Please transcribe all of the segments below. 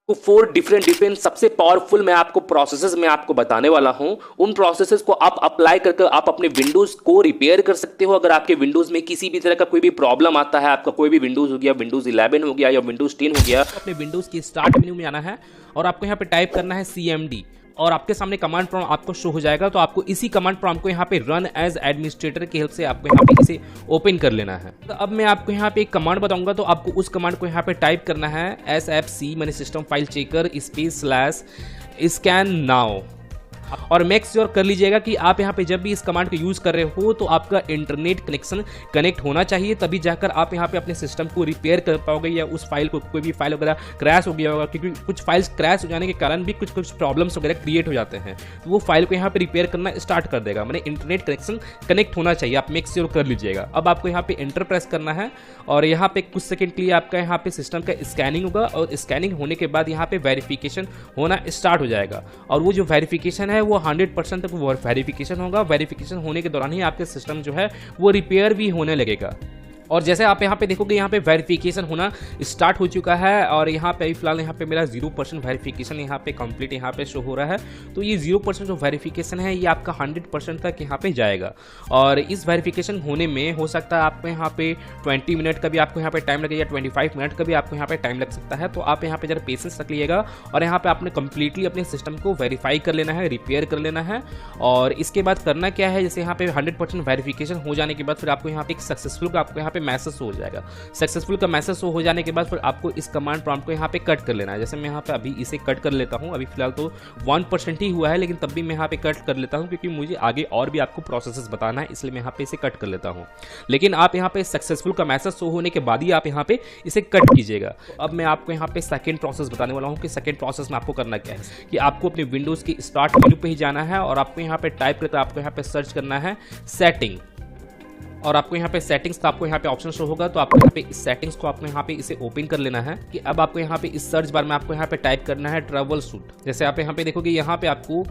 तो 4 डिफरेंट सबसे पावरफुल मैं आपको प्रोसेसेस में आपको बताने वाला हूं। उन प्रोसेसेस को आप अप्लाई करके आप अपने विंडोज को रिपेयर कर सकते हो। अगर आपके विंडोज में किसी भी तरह का कोई भी प्रॉब्लम आता है, आपका कोई भी विंडोज हो गया, विंडोज 11 हो गया या विंडोज 10 हो गया, तो अपने विंडोज की स्टार्ट मेन्यू में आना है और आपको यहाँ पे टाइप करना है CMD और आपके सामने कमांड प्रॉम्प्ट आपको शो हो जाएगा। तो आपको इसी कमांड प्रॉम्प्ट को यहाँ पे रन एज एडमिनिस्ट्रेटर की हेल्प से आपको यहाँ पे इसे ओपन कर लेना है। तो अब मैं आपको यहाँ पे एक कमांड बताऊंगा, तो आपको उस कमांड को यहाँ पे टाइप करना है SFC मैंने system file checker /scan now और मेक श्योर कर लीजिएगा कि आप यहाँ पे जब भी इस कमांड को यूज कर रहे हो तो आपका इंटरनेट कनेक्शन कनेक्ट होना चाहिए, तभी जाकर आप यहाँ पे अपने सिस्टम को रिपेयर कर पाओगे या उस फाइल को, कोई भी फाइल वगैरह क्रैश हो गया होगा, क्योंकि कुछ फाइल्स क्रैश हो जाने के कारण भी कुछ प्रॉब्लम्स वगैरह क्रिएट हो जाते हैं, तो वो फाइल को यहाँ पे रिपेयर करना स्टार्ट कर देगा। मैंने इंटरनेट कनेक्शन कनेक्ट होना चाहिए, आप मेक श्योर कर लीजिएगा। अब आपको यहाँ पे एंटर प्रेस करना है और यहाँ पे कुछ सेकंड के लिए आपका यहाँ पे सिस्टम का स्कैनिंग होगा और स्कैनिंग होने के बाद यहाँ पे वेरिफिकेशन होना स्टार्ट हो जाएगा और वो जो वेरिफिकेशन है वो 100% तक वो वेरिफिकेशन होगा। वेरिफिकेशन होने के दौरान ही आपके सिस्टम जो है वो रिपेयर भी होने लगेगा। और जैसे आप यहाँ पे देखोगे यहाँ पे वेरिफिकेशन होना स्टार्ट हो चुका है और यहाँ पे अभी फिलहाल यहाँ पे मेरा 0% वेरिफिकेशन यहाँ पे कंप्लीट यहाँ पे शो हो रहा है। तो ये 0% जो वेरिफिकेशन है ये आपका 100% तक यहाँ पे जाएगा और इस वेरिफिकेशन होने में हो सकता है आपको यहाँ पे 20 मिनट का भी आपको यहाँ पे टाइम लगे या 25 मिनट का भी आपको यहाँ पे टाइम लग सकता है। तो आप यहाँ पे जरा पेशेंस रख लीजिएगा और यहाँ पे आपने कंप्लीटली अपने सिस्टम को वेरीफाई कर लेना है, रिपेयर कर लेना है। और इसके बाद करना क्या है, जैसे यहाँ पे 100% वेरिफिकेशन हो जाने के बाद फिर आपको यहाँ पे एक सक्सेसफुल का आपको यहाँ पे मैसेज हो जाएगा। सक्सेसफुल का मैसेज हो जाने के बाद फिर आपको इस कमांड प्रॉम्प्ट को यहाँ पे कट कर लेना है। जैसे मैं यहाँ पे अभी इसे कट कर लेता हूँ, अभी फिलहाल तो 1% ही हुआ है लेकिन तब भी मैं यहाँ पे कट कर लेता हूँ क्योंकि मुझे आगे और भी आपको प्रोसेसेस बताना है, इसलिए मैं यहाँ पे इसे कट कर लेता हूँ। लेकिन आप यहाँ पे सक्सेसफुल का मैसेज शो होने के बाद ही आप यहाँ पे इसे कट कीजिएगा। अब मैं आपको यहाँ पे सेकेंड प्रोसेस बताने वाला हूँ कि सेकेंड प्रोसेस में आपको करना क्या है कि आपको अपने विंडोज की स्टार्ट मेन्यू पे ही जाना है और आपको यहाँ पे टाइप करके आपको यहाँ पे सर्च करना है सेटिंग और आपको यहाँ पे सेटिंग्स का आपको यहाँ पे ऑप्शन शो होगा। तो आपको यहाँ पे इस सेटिंग्स को आपको यहाँ पे इसे ओपन कर लेना है कि अब आपको यहाँ पे इस सर्च बार में आपको यहाँ पे टाइप करना है ट्रबल शूट। जैसे आप यहाँ पे देखोगे यहाँ पे आपको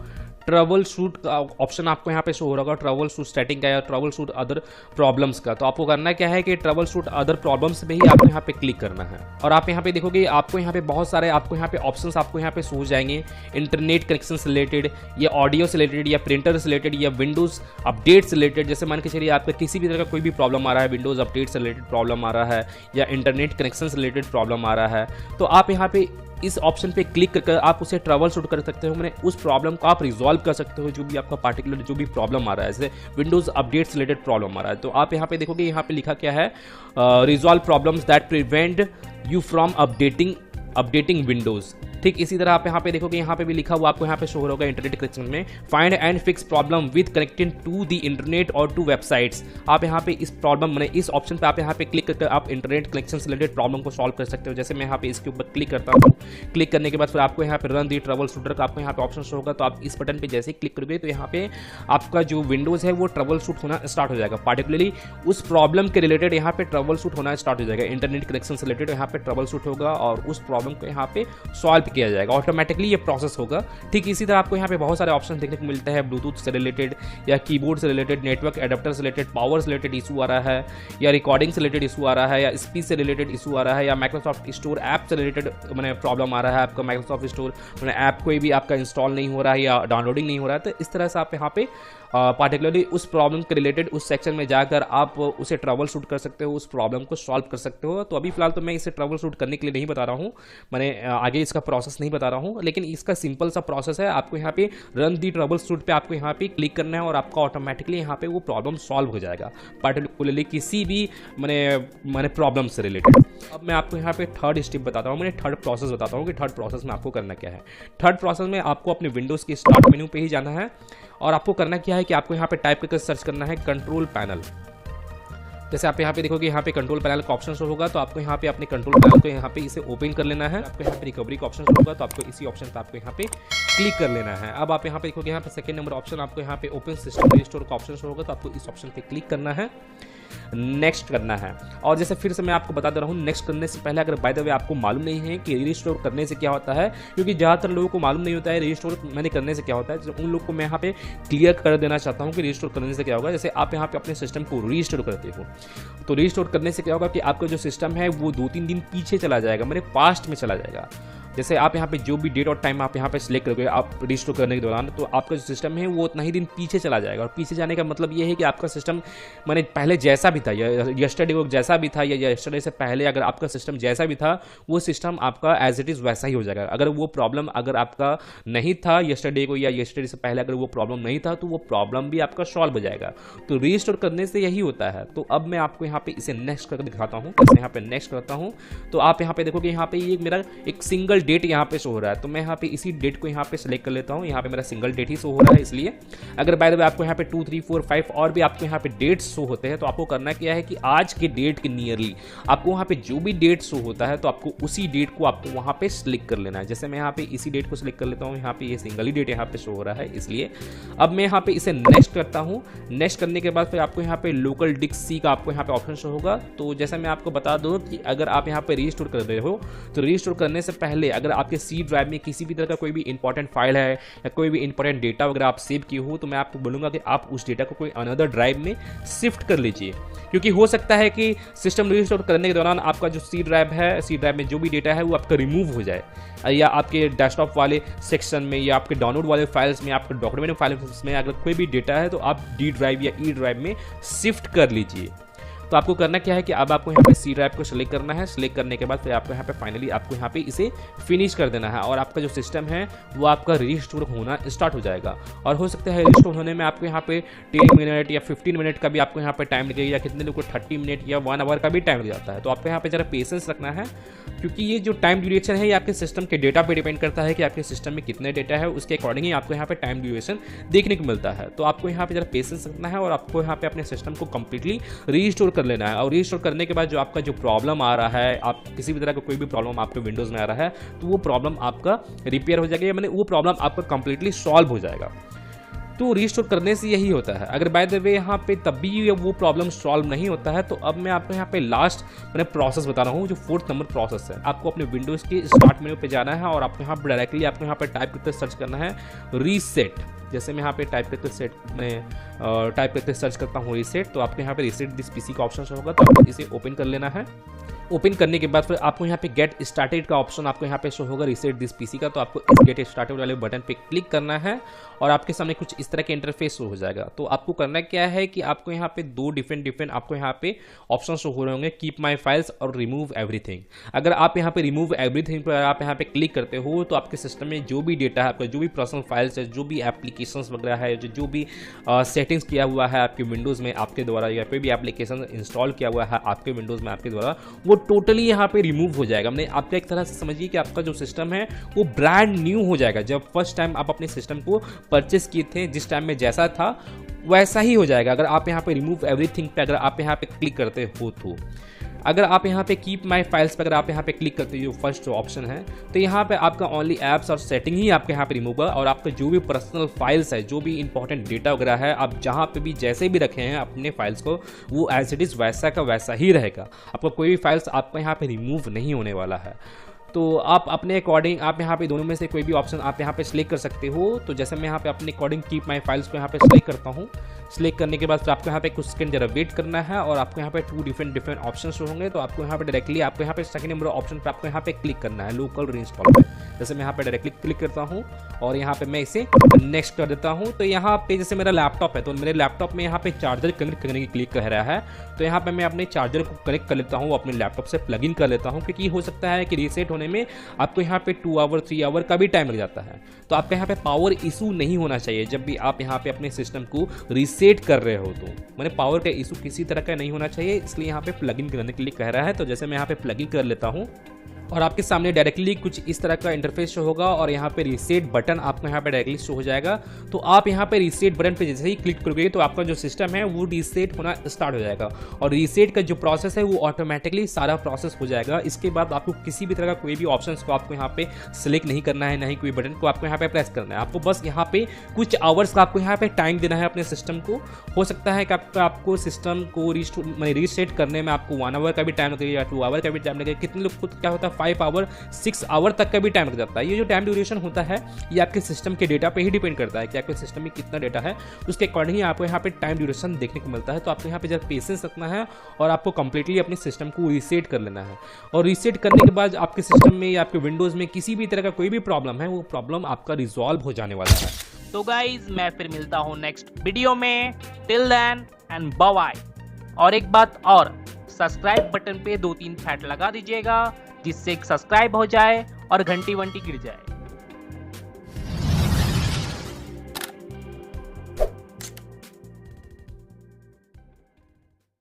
ट्रबल शूट का ऑप्शन आपको यहाँ पे शो हो रहा होगा, ट्रबल शूट सेटिंग का या ट्रबल शूट अदर प्रॉब्लम्स का। तो आपको करना क्या है कि ट्रबल शूट अदर प्रॉब्लम्स पे ही आपको यहाँ पे क्लिक करना है और आप यहाँ पे देखोगे आपको यहाँ पे बहुत सारे आपको यहाँ पे ऑप्शंस आपको यहाँ पे शो हो जाएंगे, इंटरनेट कनेक्शन से रिलेटेड या ऑडियो से रिलेटेड या प्रिंटर से रिलेटेड या विंडोज अपडेट से रिलेटेड। जैसे मान के चलिए आपका किसी भी तरह का कोई भी प्रॉब्लम आ रहा है, विंडोज अपडेट से रिलेटेड प्रॉब्लम आ रहा है या इंटरनेट कनेक्शन से रिलेटेड प्रॉब्लम आ रहा है, तो आप यहाँ पे इस ऑप्शन पे क्लिक करके आप उसे ट्रबल शूट कर सकते हो। मैंने उस प्रॉब्लम को आप रिजॉल्व कर सकते हो, जो भी आपका पार्टिकुलर जो भी प्रॉब्लम आ रहा है, जैसे विंडोज अपडेट से रिलेटेड प्रॉब्लम आ रहा है। तो आप यहाँ पे देखोगे यहाँ पे लिखा क्या है, resolve problems that prevent you from updating Windows. ठीक इसी तरह आप यहाँ पे देखोगे यहाँ पे भी लिखा हुआ आपको यहाँ पे शो हो होगा इंटरनेट कनेक्शन में, find and fix problem with connecting to the internet और टू वेबसाइट्स। आप यहाँ पे इस प्रॉब्लम मैंने इस ऑप्शन पे आप यहाँ पे क्लिक करके आप इंटरनेट कनेक्शन से रिलेटेड प्रॉब्लम को सॉल्व कर सकते हो। जैसे मैं यहाँ पे इसके ऊपर क्लिक करता हूँ, क्लिक करने के बाद फिर आपको यहाँ पे रन दी ट्रबल शूटर का आपको यहाँ पे ऑप्शन शो होगा। तो आप इस बटन पर जैसे ही क्लिक करोगे तो यहाँ पे आपका जो विंडोज है वो ट्रबल शूट होना स्टार्ट हो जाएगा, पार्टिकुलरली उस प्रॉब्लम के रिलेटेड यहाँ पे ट्रबल शूट होना स्टार्ट हो जाएगा। इंटरनेट कनेक्शन से रिलेटेड यहाँ पे ट्रबल शूट होगा और उस प्रॉब्लम को यहाँ पे सॉल्व किया जाएगा, ऑटोमेटिकली ये प्रोसेस होगा। ठीक इसी तरह आपको यहाँ पे बहुत सारे ऑप्शन देखने को मिलते हैं, ब्लूटूथ से रिलेटेड या कीबोर्ड से रिलेटेड, नेटवर्क एडाप्टर से रिलेटेड, पावर से रिलेटेड इशू आ रहा है या रिकॉर्डिंग से रिलेटेड इशू आ रहा है या स्पीच से रिलेटेड इशू आ रहा है या माइक्रोसॉफ्ट स्टोर ऐप से रिलेटेड मैंने प्रॉब्लम आ रहा है, आपका माइक्रोसॉफ्ट स्टोर मैंने ऐप कोई भी आपका इंस्टॉल नहीं हो रहा है या डाउनलोडिंग नहीं हो रहा है। तो इस तरह से आप यहाँ पे पार्टिकुलरली उस प्रॉब्लम के रिलेटेड उस सेक्शन में जाकर आप उसे ट्रबल शूट कर सकते हो, उस प्रॉब्लम को सॉल्व कर सकते हो। तो अभी फिलहाल तो मैं इसे ट्रबल शूट करने के लिए नहीं बता रहा हूँ, मैंने आगे इसका प्रोसेस नहीं बता रहा हूँ, लेकिन इसका सिंपल सा प्रोसेस है। आपको यहाँ पे रन दी ट्रबल शूट पे आपको यहाँ पे क्लिक करना है और आपका ऑटोमेटिकली यहाँ पे वो प्रॉब्लम सॉल्व हो जाएगा, पार्टिकुलरली किसी भी मैंने प्रॉब्लम से रिलेटेड। अब मैं आपको यहाँ पे थर्ड स्टेप बताता हूँ, मैंने थर्ड प्रोसेस बताता हूँ कि थर्ड प्रोसेस में आपको करना क्या है। थर्ड प्रोसेस में आपको अपने विंडोज़ की स्टार्ट मेन्यू पे ही जाना है और आपको करना क्या है कि आपको यहाँ पे टाइप करके सर्च करना है कंट्रोल पैनल। जैसे आप यहाँ पे देखोगे यहाँ पे कंट्रोल पैनल का ऑप्शन शो होगा, तो आपको यहाँ पे अपने कंट्रोल पैनल को यहाँ पे इसे ओपन कर लेना है। आपको यहाँ पे रिकवरी का ऑप्शन शो होगा, तो आपको इसी ऑप्शन पे आपको यहाँ पे क्लिक कर लेना है। अब आप यहाँ पे देखोगे यहाँ पे सेकंड नंबर ऑप्शन आपको यहाँ पे ओपन सिस्टम रिस्टोर का ऑप्शन शो होगा, तो आपको इस ऑप्शन पे क्लिक करना है, नेक्स्ट करना है। और जैसे फिर से मैं आपको बता दे रहा हूँ, नेक्स्ट करने से पहले अगर बाय द वे आपको मालूम नहीं है कि रिस्टोर करने से क्या होता है, क्योंकि ज़्यादातर लोगों को मालूम नहीं होता है रिस्टोर मैंने करने से क्या होता है, उन लोग को मैं यहाँ पे क्लियर कर देना चाहता हूँ कि रिस्टोर करने से क्या होगा। जैसे आप यहाँ पे अपने सिस्टम को रिस्टोर करते हो, तो रिस्टोर करने से क्या होगा कि आपका जो सिस्टम है वो 2-3 दिन पीछे चला जाएगा, मेरे पास्ट में चला जाएगा। जैसे आप यहाँ पे जो भी डेट और टाइम आप यहाँ पे सिलेक्ट करोगे आप रिस्टोर करने के दौरान, तो आपका जो सिस्टम है वो उतना ही दिन पीछे चला जाएगा। और पीछे जाने का मतलब ये है कि आपका सिस्टम मैंने पहले जैसा भी था, यस्टरडे को जैसा भी था या यस्टरडे से पहले अगर आपका सिस्टम जैसा भी था वो सिस्टम आपका एज इट इज़ वैसा ही हो जाएगा। अगर वो प्रॉब्लम अगर आपका नहीं था यस्टरडे को या यस्टरडे से पहले अगर वो प्रॉब्लम नहीं था तो वो प्रॉब्लम भी आपका सॉल्व हो जाएगा। तो रीस्टोर करने से यही होता है। तो अब मैं आपको यहाँ पे इसे नेक्स्ट करके दिखाता हूँ। जैसे यहाँ पे नेक्स्ट करता हूँ तो आप यहाँ पे देखोगे यहाँ पे ये मेरा एक सिंगल डेट यहाँ पे शो हो रहा है। तो मैं यहाँ पे इसी डेट को यहाँ पे सेलेक्ट कर लेता हूँ। यहाँ पे मेरा सिंगल डेट ही शो हो रहा है इसलिए। अगर बाय द वे आपको यहाँ पे 2, 3, 4, 5 और भी आपको यहाँ पे डेट्स शो होते हैं तो आपको करना क्या है कि आज के डेट के नियरली आपको वहाँ पे जो भी डेट शो होता है तो आपको उसी डेट को आपको वहाँ पे सिलेक्ट कर लेना है। जैसे मैं यहाँ पे इसी डेट को सिलेक्ट कर लेता हूँ। यहाँ पे ये सिंगल ही डेट यहाँ पे शो हो रहा है इसलिए। अब मैं यहाँ पे इसे नेक्स्ट करता हूँ। नेक्स्ट करने के बाद फिर आपको यहाँ पे लोकल डिस्क सी का आपको यहाँ पे ऑप्शन शो होगा। तो जैसे मैं आपको बता दूँ कि अगर आप यहाँ पे रीस्टोर कर रहे हो तो रीस्टोर करने से पहले अगर आपके सी ड्राइव में किसी भी तरह का कोई भी इंपॉर्टेंट फाइल है या कोई भी इंपॉर्टेंट डेटा वगैरह आप सेव किए हो तो मैं आपको बोलूँगा कि आप उस डेटा को कोई अनदर ड्राइव में शिफ्ट कर लीजिए। क्योंकि हो सकता है कि सिस्टम रीस्टोर करने के दौरान आपका जो सी ड्राइव है, सी ड्राइव में जो भी डेटा है वो आपका रिमूव हो जाए या आपके डेस्कटॉप वाले सेक्शन में या आपके डाउनलोड वाले फाइल्स में, आपके डॉक्यूमेंट फाइल्स में अगर कोई भी डेटा है तो आप डी ड्राइव या ई ड्राइव में शिफ्ट कर लीजिए। तो आपको करना क्या है कि अब आपको यहाँ पे सी ड्राइव को सिलेक्ट करना है। सिलेक्ट करने के बाद फिर आपको यहाँ पे फाइनली आपको यहाँ पे इसे फिनिश कर देना है और आपका जो सिस्टम है वो आपका रीस्टोर होना स्टार्ट हो जाएगा। और हो सकता है रीस्टोर होने में आपको यहाँ पे 10 मिनट या 15 मिनट का भी आपको यहाँ पे टाइम लगेगा या कितने लोग को 30 मिनट या 1 आवर का भी टाइम लग जाता है। तो आपको यहाँ पे जरा पेशेंस रखना है क्योंकि ये जो टाइम ड्यूरेशन है ये आपके सिस्टम के डेटा पे डिपेंड करता है कि आपके सिस्टम में कितने डेटा है, उसके अकॉर्डिंग ही आपको यहाँ पे टाइम ड्यूरेशन देखने को मिलता है। तो आपको यहाँ पे जरा पेशेंस रखना है और आपको यहाँ पे अपने सिस्टम को कंप्लीटली रीस्टोर कर लेना है। और रीस्टोर करने के बाद जो आपका जो प्रॉब्लम आ रहा है, आप किसी भी तरह का कोई भी प्रॉब्लम आपके विंडोज में आ रहा है तो वो प्रॉब्लम आपका रिपेयर हो जाएगा, यानी वो प्रॉब्लम आपका कंप्लीटली सॉल्व हो जाएगा। तो रीस्टोर करने से यही होता है। अगर बाय द वे यहाँ पे तब भी वो प्रॉब्लम सॉल्व नहीं होता है तो अब मैं आपको यहाँ पे लास्ट मैंने प्रोसेस बता रहा हूँ जो 4th नंबर प्रोसेस है। आपको अपने विंडोज़ के स्टार्ट मेन्यू पे जाना है और आपको यहाँ पर डायरेक्टली आपको यहाँ पे टाइप करके सर्च करना है रीसेट। जैसे मैं यहाँ पे टाइप करके सर्च करता हूँ रीसेट, तो आपको यहाँ पे रीसेट दिस पीसी का ऑप्शन होगा तो आपको इसे ओपन कर लेना है। ओपन करने के बाद फिर आपको यहाँ पे गेट स्टार्टेड का ऑप्शन आपको यहाँ पे शो होगा रीसेट दिस पीसी का। तो आपको इस गेट स्टार्टेड वाले बटन पे क्लिक करना है और आपके सामने कुछ इस तरह के इंटरफेस शो हो जाएगा। तो आपको करना क्या है कि आपको यहाँ पे 2 डिफरेंट आपको यहाँ पे ऑप्शन शो हो रहे होंगे, कीप माई फाइल्स और रिमूव एवरीथिंग। अगर आप यहाँ पे रिमूव एवरीथिंग पर आप यहाँ पे क्लिक करते हो तो आपके सिस्टम में जो भी डेटा है, आपका जो भी पर्सनल फाइल्स है, जो भी एप्लीकेशंस वगैरह है, जो भी सेटिंग्स किया हुआ है आपके विंडोज़ में आपके द्वारा या कोई भी एप्लीकेशन इंस्टॉल किया हुआ है आपके विंडोज़ में आपके द्वारा, वो टोटली यहाँ पे रिमूव हो जाएगा। मैंने आपका एक तरह से समझिए कि आपका जो सिस्टम है वो ब्रांड न्यू हो जाएगा। जब फर्स्ट टाइम आप अपने सिस्टम को परचेस किए थे, जिस टाइम में जैसा था वैसा ही हो जाएगा अगर आप यहाँ पे रिमूव एवरीथिंग पे अगर आप यहाँ पे क्लिक करते हो तो। अगर आप यहाँ पे कीप माई फाइल्स पर अगर आप यहाँ पे क्लिक करते हो, जो फर्स्ट ऑप्शन है, तो यहाँ पे आपका ओनली ऐप्स और सेटिंग ही आपके यहाँ पे रिमूव होगा और आपका जो भी पर्सनल फाइल्स है, जो भी इंपॉर्टेंट डेटा वगैरह है, आप जहाँ पे भी जैसे भी रखे हैं अपने फाइल्स को, वो एज इट इज़ वैसा का वैसा ही रहेगा। आपका कोई भी फाइल्स आपका यहाँ पे रिमूव नहीं होने वाला है। तो आप अपने अकॉर्डिंग आप यहाँ पे दोनों में से कोई भी ऑप्शन आप यहाँ पे सिलेक्ट कर सकते हो। तो जैसे मैं यहाँ पे अपने अकॉर्डिंग कीप माई फाइल्स को यहाँ पे सिलेक्ट करता हूँ। सिलेक्ट करने के बाद फिर आपको यहाँ पे कुछ सेकंड जरा वेट करना है और आपको यहाँ पे 2 डिफरेंट ऑप्शन होंगे। तो आपको यहाँ पे डायरेक्टली आपको यहाँ पे सेकंड नंबर ऑप्शन पे आपको यहाँ पे क्लिक करना है, लोकल रीइंस्टॉल पे। जैसे मैं यहाँ पे डायरेक्टली क्लिक करता हूँ और यहाँ पे मैं इसे नेक्स्ट कर देता हूँ। तो यहाँ पे जैसे मेरा लैपटॉप है तो मेरे लैपटॉप में यहाँ पे चार्जर कनेक्ट करने की क्लिक कह रहा है, तो यहाँ पे मैं अपने चार्जर को कनेक्ट कर लेता हूँ, अपने लैपटॉप से प्लग इन कर लेता हूँ, क्योंकि हो सकता है कि रीसेट होने में आपको यहाँ पे 2 आवर 3 आवर का भी टाइम लग जाता है। तो आपका यहाँ पे पावर इशू नहीं होना चाहिए जब भी आप यहाँ पे अपने सिस्टम को रीसेट कर रहे हो, तो मैंने पावर का इशू किसी तरह का नहीं होना चाहिए, इसलिए यहाँ पे प्लग इन करने के लिए कह रहा है। तो जैसे मैं यहाँ पे प्लग इन कर लेता हूँ और आपके सामने डायरेक्टली कुछ इस तरह का इंटरफेस शो होगा और यहाँ पे रीसेट बटन आपको यहाँ पे डायरेक्टली शो हो जाएगा। तो आप यहाँ पे रीसेट बटन पे जैसे ही क्लिक करोगे तो आपका जो सिस्टम है वो रीसेट होना स्टार्ट हो जाएगा और रीसेट का जो प्रोसेस है वो ऑटोमेटिकली सारा प्रोसेस हो जाएगा। इसके बाद आपको किसी भी तरह का कोई भी ऑप्शन को आपको यहाँ पे सिलेक्ट नहीं करना है, नहीं कोई बटन को आपको यहाँ पे प्रेस करना है। आपको बस यहाँ पे कुछ आवर्स का आपको यहाँ पे टाइम देना है अपने सिस्टम को। हो सकता है कि आपको सिस्टम को रीसेट करने में आपको 1 आवर का भी टाइम लगेगा या 2 आवर का भी टाइम लगेगा। कितने लोग को क्या होता है 5 आवर 6 आवर तक का भी टाइम लग जाता है। ये जो टाइम ड्यूरेशन होता है ये आपके सिस्टम के डेटा पे ही डिपेंड करता है कि आपके सिस्टम में कितना डेटा है, उसके अकॉर्डिंग ही आपको यहाँ पे टाइम ड्यूरेशन देखने को मिलता है। तो आपको यहाँ पे जरा पेशेंस रखना है और आपको कंप्लीटली अपने सिस्टम को रीसेट कर लेना है, और रीसेट करने के बाद आपके सिस्टम में या आपके विंडोज़ में किसी भी तरह का कोई भी प्रॉब्लम है वो प्रॉब्लम आपका रिजॉल्व हो जाने वाला है। तो गाइज मैं फिर मिलता हूँ नेक्स्ट वीडियो में, till then and bye bye. और एक बात और, सब्सक्राइब बटन पे 2-3 फैट लगा दीजिएगा जिससे सब्सक्राइब हो जाए और घंटी वंटी गिर जाए।